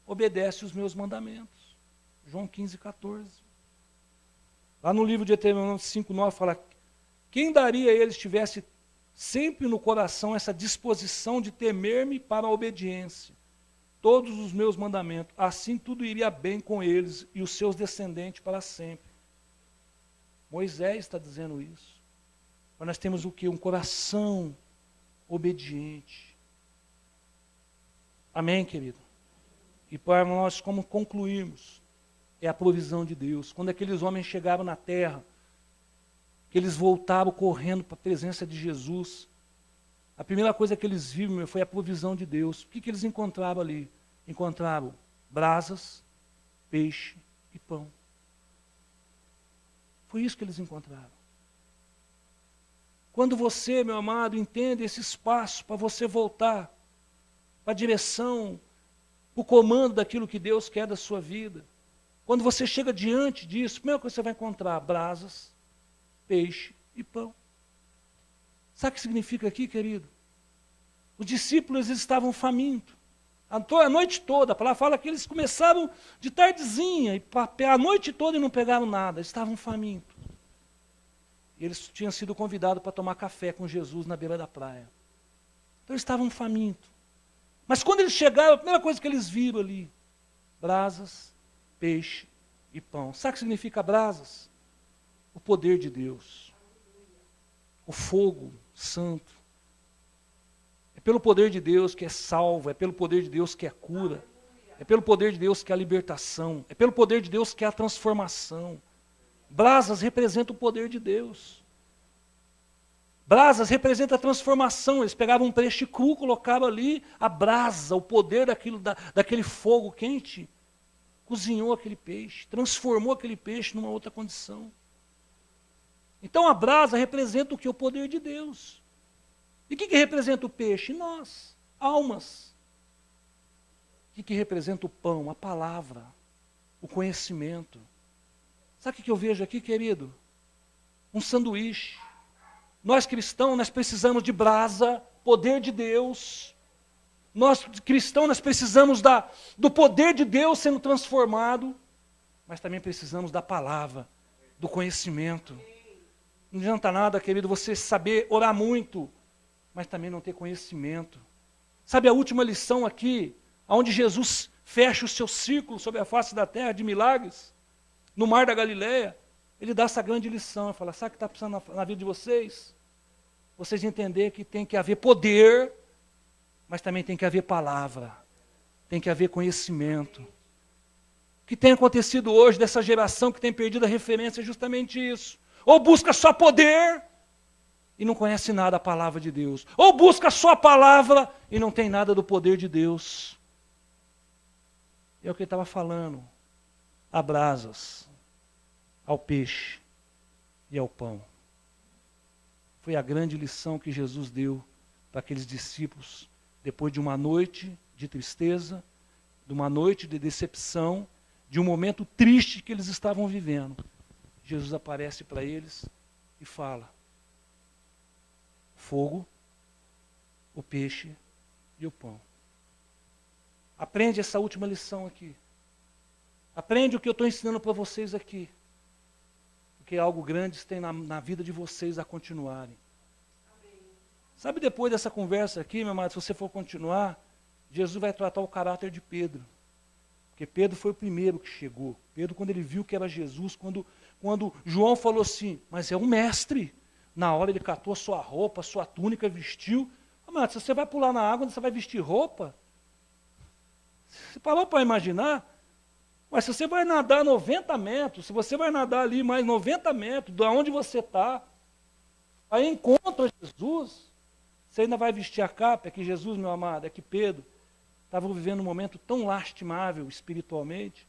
obedece os meus mandamentos. João 15, 14. Lá no livro de Deuteronômio 5, 9 fala, quem daria a eles tivesse sempre no coração essa disposição de temer-me para a obediência, todos os meus mandamentos, assim tudo iria bem com eles e os seus descendentes para sempre. Moisés está dizendo isso. Mas nós temos o quê? Um coração obediente. Amém, querido? E para nós, como concluirmos, é a provisão de Deus. Quando aqueles homens chegaram na terra, que eles voltaram correndo para a presença de Jesus, a primeira coisa que eles viram foi a provisão de Deus. O que eles encontraram ali? Encontraram brasas, peixe e pão. Foi isso que eles encontraram. Quando você, meu amado, entende esse espaço para você voltar para a direção, para o comando daquilo que Deus quer da sua vida, quando você chega diante disso, a primeira coisa que você vai encontrar, brasas, peixe e pão. Sabe o que significa aqui, querido? Os discípulos eles estavam famintos. A noite toda, a palavra fala que eles começaram de tardezinha, e a noite toda e não pegaram nada, eles estavam famintos. E eles tinham sido convidados para tomar café com Jesus na beira da praia. Então eles estavam famintos. Mas quando eles chegaram, a primeira coisa que eles viram ali, brasas, peixe e pão. Sabe o que significa brasas? O poder de Deus. O fogo santo. É pelo poder de Deus que é salvo, é pelo poder de Deus que é cura, é pelo poder de Deus que é a libertação, é pelo poder de Deus que é a transformação. Brasas representa o poder de Deus. Brasas representa a transformação. Eles pegavam um peixe cru, colocaram ali a brasa, o poder daquele fogo quente, cozinhou aquele peixe, transformou aquele peixe numa outra condição. Então a brasa representa o que? O poder de Deus. E o que representa o peixe? Nós, almas. O que representa o pão? A palavra, o conhecimento. Sabe o que eu vejo aqui, querido? Um sanduíche. Nós cristãos, nós precisamos de brasa, poder de Deus. Nós cristãos, nós precisamos do poder de Deus sendo transformado, mas também precisamos da palavra, do conhecimento. Não adianta nada, querido, você saber orar muito, mas também não ter conhecimento. Sabe a última lição aqui, onde Jesus fecha o seu círculo sobre a face da terra de milagres, no mar da Galileia, ele dá essa grande lição, ele fala, sabe o que está precisando na vida de vocês? Vocês entenderem que tem que haver poder, mas também tem que haver palavra, tem que haver conhecimento. O que tem acontecido hoje dessa geração que tem perdido a referência é justamente isso. Ou busca só poder e não conhece nada da palavra de Deus. Ou busca só a palavra e não tem nada do poder de Deus. É o que ele estava falando. Há brasas, ao peixe e ao pão. Foi a grande lição que Jesus deu para aqueles discípulos, depois de uma noite de tristeza, de uma noite de decepção, de um momento triste que eles estavam vivendo. Jesus aparece para eles e fala, fogo, o peixe e o pão. Aprende essa última lição aqui. Aprende o que eu estou ensinando para vocês aqui. Porque algo grande tem na vida de vocês a continuarem. Amém. Sabe, depois dessa conversa aqui, meu amado, se você for continuar, Jesus vai tratar o caráter de Pedro. Porque Pedro foi o primeiro que chegou. Pedro, quando ele viu que era Jesus, quando João falou assim, mas é um mestre. Na hora ele catou a sua roupa, a sua túnica, vestiu. Amado, se você vai pular na água, você vai vestir roupa? Você parou para imaginar? Mas se você vai nadar 90 metros, se você vai nadar ali mais 90 metros, de onde você está, aí encontra Jesus, você ainda vai vestir a capa? É que Jesus, meu amado, é que Pedro estava vivendo um momento tão lastimável espiritualmente,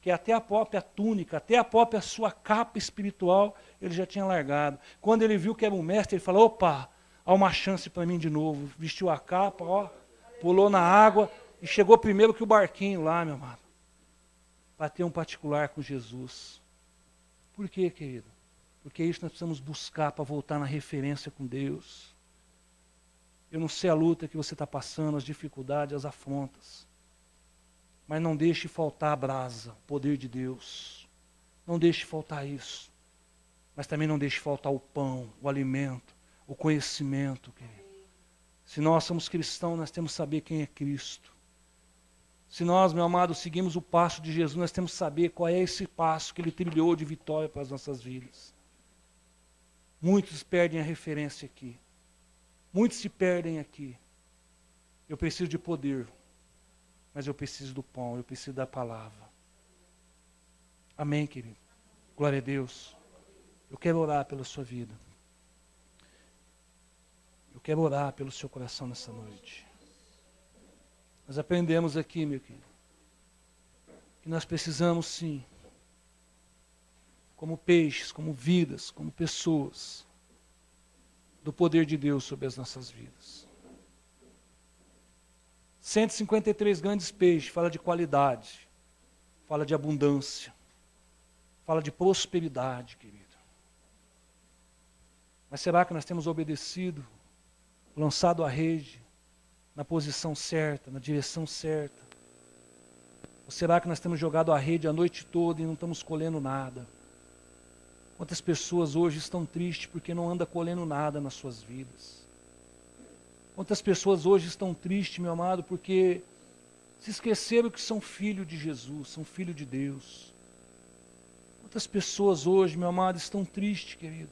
que até a própria túnica, até a própria sua capa espiritual, ele já tinha largado. Quando ele viu que era um mestre, ele falou, opa, há uma chance para mim de novo. Vestiu a capa, ó, pulou na água e chegou primeiro que o barquinho lá, meu amado, para ter um particular com Jesus. Por quê, querido? Porque isso nós precisamos buscar para voltar na referência com Deus. Eu não sei a luta que você está passando, as dificuldades, as afrontas. Mas não deixe faltar a brasa, o poder de Deus. Não deixe faltar isso. Mas também não deixe faltar o pão, o alimento, o conhecimento, querido. Se nós somos cristãos, nós temos que saber quem é Cristo. Se nós, meu amado, seguimos o passo de Jesus, nós temos que saber qual é esse passo que Ele trilhou de vitória para as nossas vidas. Muitos perdem a referência aqui. Muitos se perdem aqui. Eu preciso de poder, mas eu preciso do pão, eu preciso da palavra. Amém, querido? Glória a Deus. Eu quero orar pela sua vida. Eu quero orar pelo seu coração nessa noite. Nós aprendemos aqui, meu querido, que nós precisamos sim, como peixes, como vidas, como pessoas, do poder de Deus sobre as nossas vidas. 153 grandes peixes, fala de qualidade, fala de abundância, fala de prosperidade, querido. Mas será que nós temos obedecido, lançado a rede na posição certa, na direção certa? Ou será que nós temos jogado a rede a noite toda e não estamos colhendo nada? Quantas pessoas hoje estão tristes porque não andam colhendo nada nas suas vidas? Quantas pessoas hoje estão tristes, meu amado, porque se esqueceram que são filhos de Jesus, são filhos de Deus? Quantas pessoas hoje, meu amado, estão tristes, querido,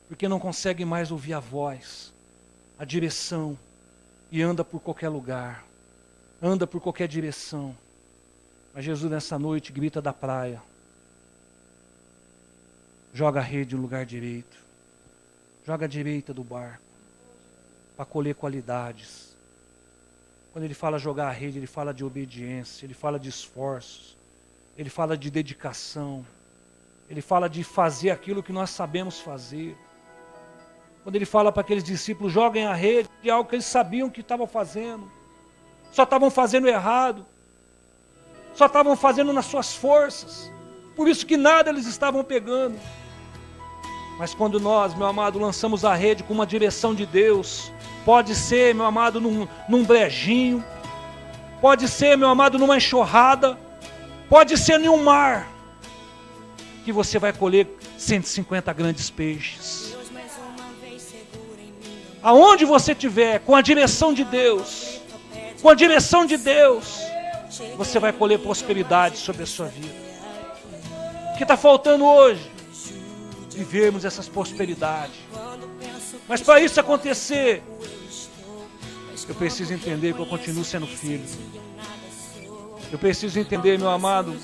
porque não conseguem mais ouvir a voz, a direção, e anda por qualquer lugar, anda por qualquer direção. Mas Jesus nessa noite grita da praia, joga a rede no lugar direito, joga a direita do barco, para colher qualidades. Quando ele fala jogar a rede, ele fala de obediência, ele fala de esforços, ele fala de dedicação, ele fala de fazer aquilo que nós sabemos fazer. Quando ele fala para aqueles discípulos, joguem a rede, de algo que eles sabiam que estavam fazendo, só estavam fazendo errado, só estavam fazendo nas suas forças, por isso que nada eles estavam pegando. Mas quando nós, meu amado, lançamos a rede com uma direção de Deus, pode ser, meu amado, num brejinho, pode ser, meu amado, numa enxurrada, pode ser em um mar, que você vai colher 150 grandes peixes. Aonde você estiver, com a direção de Deus, com a direção de Deus, você vai colher prosperidade sobre a sua vida. O que está faltando hoje? Vivermos essas prosperidades. Mas para isso acontecer, eu preciso entender que eu continuo sendo filho. Eu preciso entender, meu amado,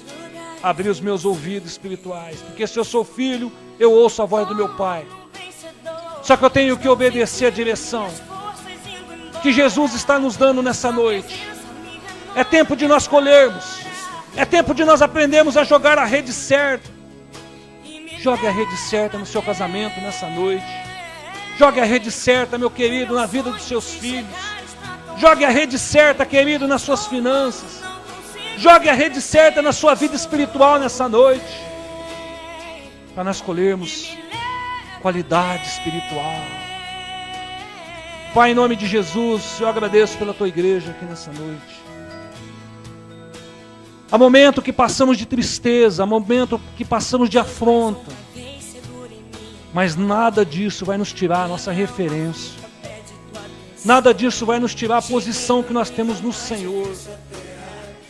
abrir os meus ouvidos espirituais. Porque se eu sou filho, eu ouço a voz do meu Pai. Só que eu tenho que obedecer a direção que Jesus está nos dando nessa noite. É tempo de nós colhermos. É tempo de nós aprendermos a jogar a rede certa. Jogue a rede certa no seu casamento nessa noite. Jogue a rede certa, meu querido, na vida dos seus filhos. Jogue a rede certa, querido, nas suas finanças. Jogue a rede certa na sua vida espiritual nessa noite. Para nós colhermos qualidade espiritual. Pai, em nome de Jesus, eu agradeço pela tua igreja aqui nessa noite. Há momento que passamos de tristeza, há momento que passamos de afronta, mas nada disso vai nos tirar a nossa referência. Nada disso vai nos tirar a posição que nós temos no Senhor.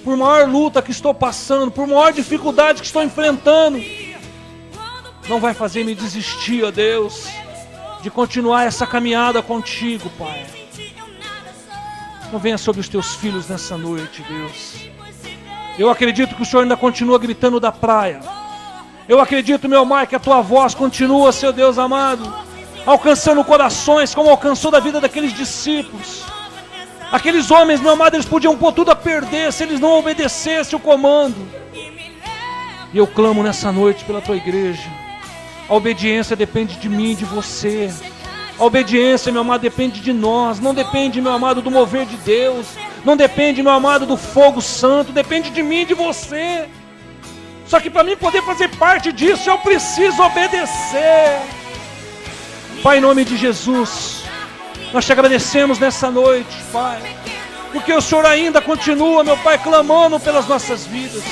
Por maior luta que estou passando, por maior dificuldade que estou enfrentando, não vai fazer me desistir, ó Deus, de continuar essa caminhada contigo, Pai. Não venha sobre os teus filhos nessa noite, Deus. Eu acredito que o Senhor ainda continua gritando da praia. Eu acredito, meu Pai, que a tua voz continua, seu Deus amado, alcançando corações como alcançou da vida daqueles discípulos. Aqueles homens, meu amado, eles podiam pôr tudo a perder se eles não obedecessem o comando. E eu clamo nessa noite pela tua igreja. A obediência depende de mim e de você. A obediência, meu amado, depende de nós. Não depende, meu amado, do mover de Deus. Não depende, meu amado, do fogo santo. Depende de mim e de você. Só que para mim poder fazer parte disso, eu preciso obedecer. Pai, em nome de Jesus, nós te agradecemos nessa noite, Pai, porque o Senhor ainda continua, meu Pai, clamando pelas nossas vidas.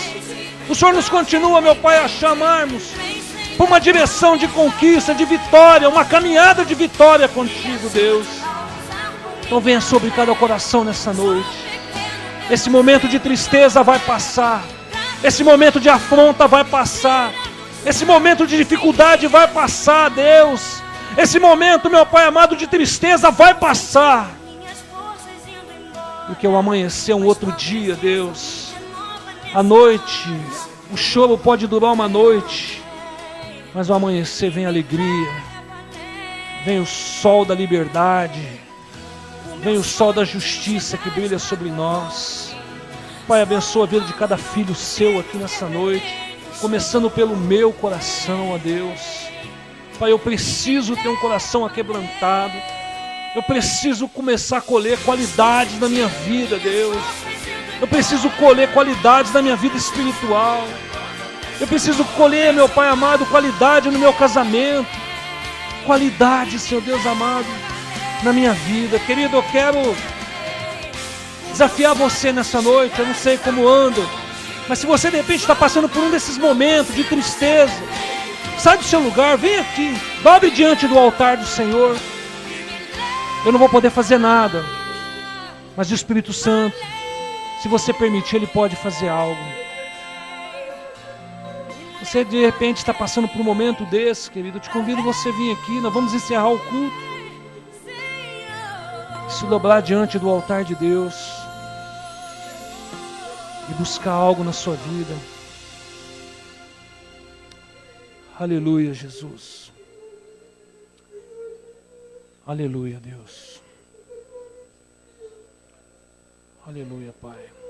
O Senhor nos continua, meu Pai, a chamarmos para uma direção de conquista, de vitória, uma caminhada de vitória contigo, Deus. Então venha sobre cada coração nessa noite. Esse momento de tristeza vai passar. Esse momento de afronta vai passar. Esse momento de dificuldade vai passar, Deus. Esse momento, meu Pai amado, de tristeza vai passar. Porque o amanhecer é um outro dia, Deus. A noite, o choro pode durar uma noite, mas o amanhecer vem alegria. Vem o sol da liberdade. Vem o sol da justiça que brilha sobre nós. Pai, abençoa a vida de cada filho seu aqui nessa noite, começando pelo meu coração, ó Deus. Pai, eu preciso ter um coração aquebrantado. Eu preciso começar a colher qualidades na minha vida, Deus. Eu preciso colher qualidades na minha vida espiritual. Eu preciso colher, meu Pai amado, qualidade no meu casamento. Qualidade, Senhor Deus amado, na minha vida. Querido, eu quero desafiar você nessa noite. Eu não sei como anda, mas se você de repente está passando por um desses momentos de tristeza, sai do seu lugar, vem aqui, dobre diante do altar do Senhor. Eu não vou poder fazer nada, mas o Espírito Santo, se você permitir, Ele pode fazer algo. Você de repente está passando por um momento desse, querido, eu te convido a você vir aqui. Nós vamos encerrar o culto, se dobrar diante do altar de Deus e buscar algo na sua vida. Aleluia, Jesus. Aleluia, Deus. Aleluia, Pai.